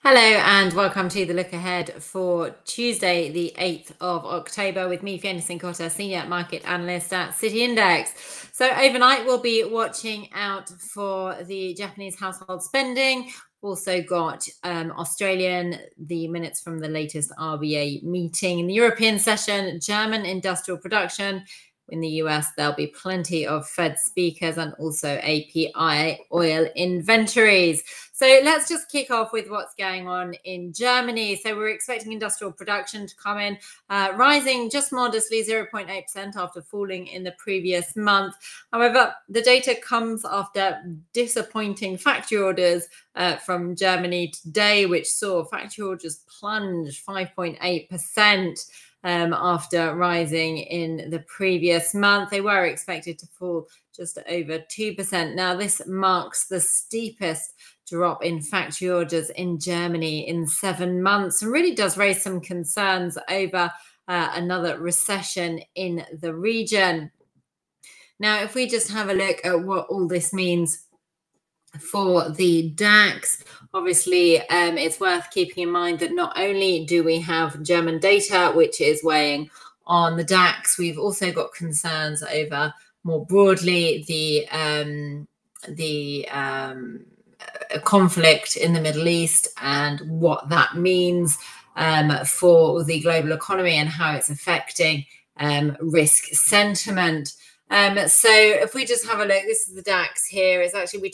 Hello and welcome to the look ahead for Tuesday, the 8th of October, with me, Fiona Cincotta, Senior Market Analyst at City Index. So overnight, we'll be watching out for the Japanese household spending. Also got the minutes from the latest RBA meeting. In the European session, German industrial production. In the US, there'll be plenty of Fed speakers and also API oil inventories. So let's just kick off with what's going on in Germany. So we're expecting industrial production to come in rising just modestly 0.8% after falling in the previous month. However, the data comes after disappointing factory orders from Germany today, which saw factory orders plunge 5.8%. After rising in the previous month. They were expected to fall just over 2%. Now, this marks the steepest drop in factory orders in Germany in 7 months and really does raise some concerns over another recession in the region. Now, if we just have a look at what all this means for the DAX, obviously, it's worth keeping in mind that not only do we have German data, which is weighing on the DAX, we've also got concerns over more broadly the conflict in the Middle East and what that means for the global economy and how it's affecting risk sentiment. So if we just have a look, this is the DAX here. It's actually, we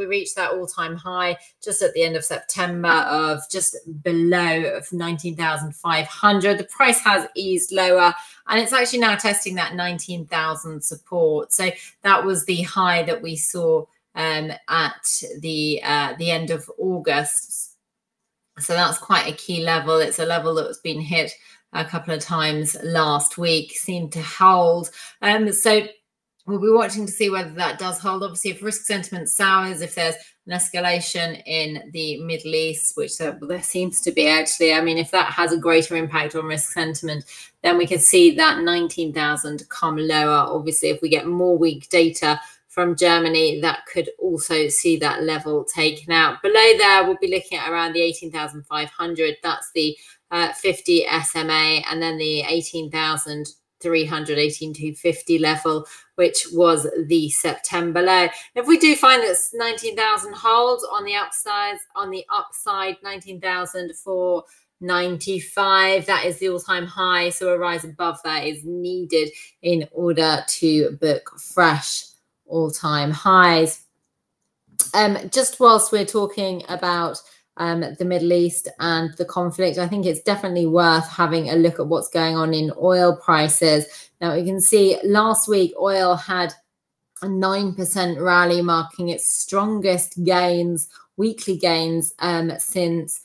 reached that all-time high just at the end of September of just below 19,500. The price has eased lower and it's actually now testing that 19,000 support. So that was the high that we saw at the end of August. So that's quite a key level. It's a level that was been hit a couple of times last week, seemed to hold. So we'll be watching to see whether that does hold. Obviously, if risk sentiment sours, if there's an escalation in the Middle East, which there seems to be actually, I mean, if that has a greater impact on risk sentiment, then we could see that 19,000 come lower. Obviously, if we get more weak data from Germany, that could also see that level taken out. Below there, we'll be looking at around the 18,500. That's the 50 SMA, and then the 18,300, 18,250 level, which was the September low. If we do find that 19,000 holds on the upside, 19,495, that is the all-time high. So a rise above that is needed in order to book fresh all-time highs. Just whilst we're talking about the Middle East and the conflict, I think it's definitely worth having a look at what's going on in oil prices. Now, you can see last week oil had a 9% rally, marking its strongest gains, weekly gains, since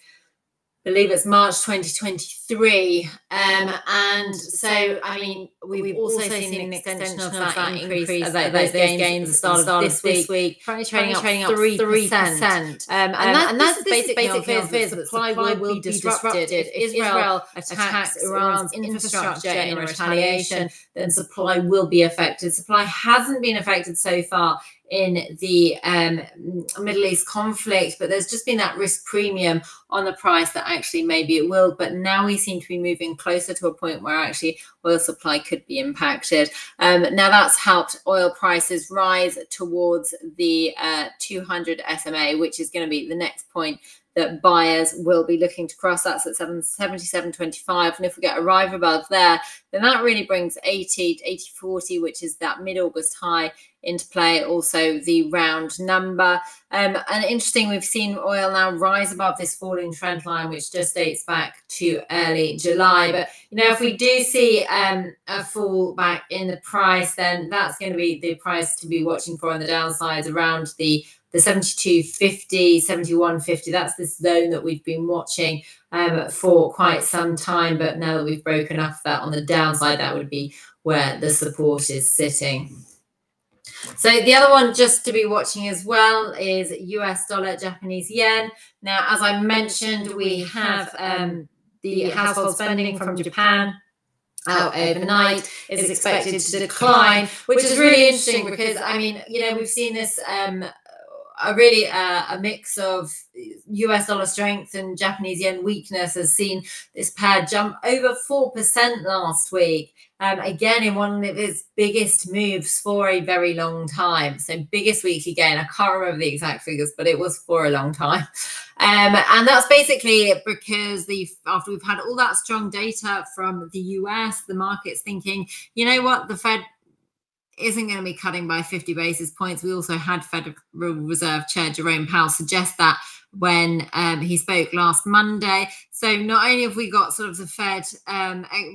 I believe it's March 2023. And so, I mean, we've also seen an extension of that increase, those gains at the start of this week, trading up 3%. And that's basically on fears that supply will be disrupted. If Israel attacks Iran's infrastructure in retaliation, then supply will be affected. Supply hasn't been affected so far in the Middle East conflict, but there's just been that risk premium on the price that actually maybe it will. But now we seem to be moving closer to a point where actually oil supply could be impacted. Now that's helped oil prices rise towards the 200 SMA, which is going to be the next point that buyers will be looking to cross. That's at 77.25. And if we get a rise above there, then that really brings 80.40, which is that mid-August high, into play. Also the round number. And interesting, we've seen oil now rise above this falling trend line, which just dates back to early July. But, you know, if we do see a fall back in the price, then that's going to be the price to be watching for on the downside around the 72.50, 71.50. That's this zone that we've been watching for quite some time. But now that we've broken off that on the downside, that would be where the support is sitting. So the other one just to be watching as well is US dollar, Japanese yen. Now, as I mentioned, we have the household spending from Japan out overnight is expected to decline, which is really interesting because, I mean, you know, we've seen this really a mix of US dollar strength and Japanese yen weakness has seen this pair jump over 4% last week. Again, in one of its biggest moves for a very long time. So biggest week again. I can't remember the exact figures, but it was for a long time. And that's basically because after we've had all that strong data from the US, the market's thinking, you know what, the Fed isn't going to be cutting by 50 basis points. We also had Federal Reserve Chair Jerome Powell suggest that when he spoke last Monday. So not only have we got sort of the Fed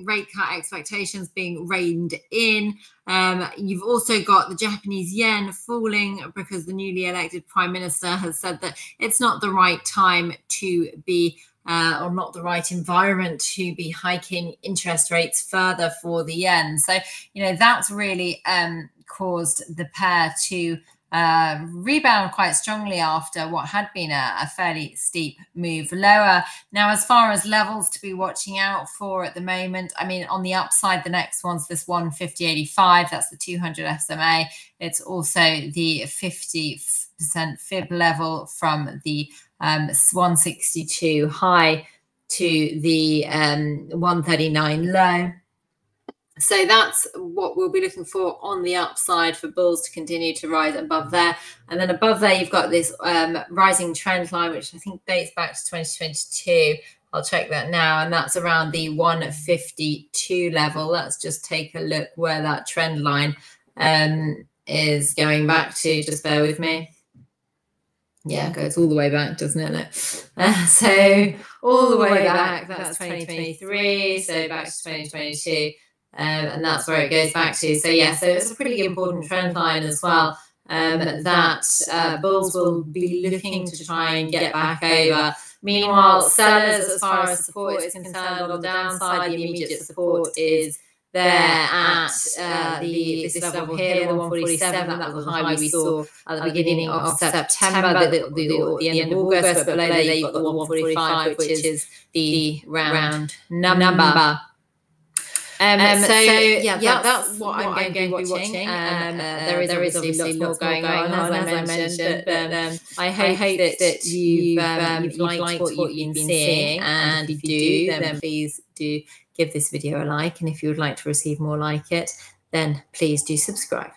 rate cut expectations being reined in, you've also got the Japanese yen falling because the newly elected prime minister has said that it's not the right time to be or not the right environment to be hiking interest rates further for the yen. So, you know, that's really caused the pair to rebound quite strongly after what had been a fairly steep move lower. Now, as far as levels to be watching out for at the moment, I mean, on the upside, the next one's this 150.85. That's the 200 SMA. It's also the 50% fib level from the 162 high to the 139 low. So that's what we'll be looking for on the upside for bulls to continue to rise above there. And then above there, you've got this rising trend line, which I think dates back to 2022. I'll check that now. And that's around the 152 level. Let's just take a look where that trend line is going back to. Just bear with me. Yeah, it goes all the way back, doesn't it? So all the way back, that's 2023. So back to 2022. And that's where it goes back to. So yeah, so it's a pretty important trend line as well that bulls will be looking to try and get back over. Meanwhile, sellers, as far as support is concerned, on the downside, the immediate support is there at this level here, the 147. That was the high we saw at the beginning of September, the end of August, but below there you've got the 145, which is the round number. That's what I'm going to be watching. There is obviously lots more going on, as I mentioned, but I hope that you've liked what you've been seeing, and if you do, then please do give this video a like, and if you would like to receive more like it, then please do subscribe.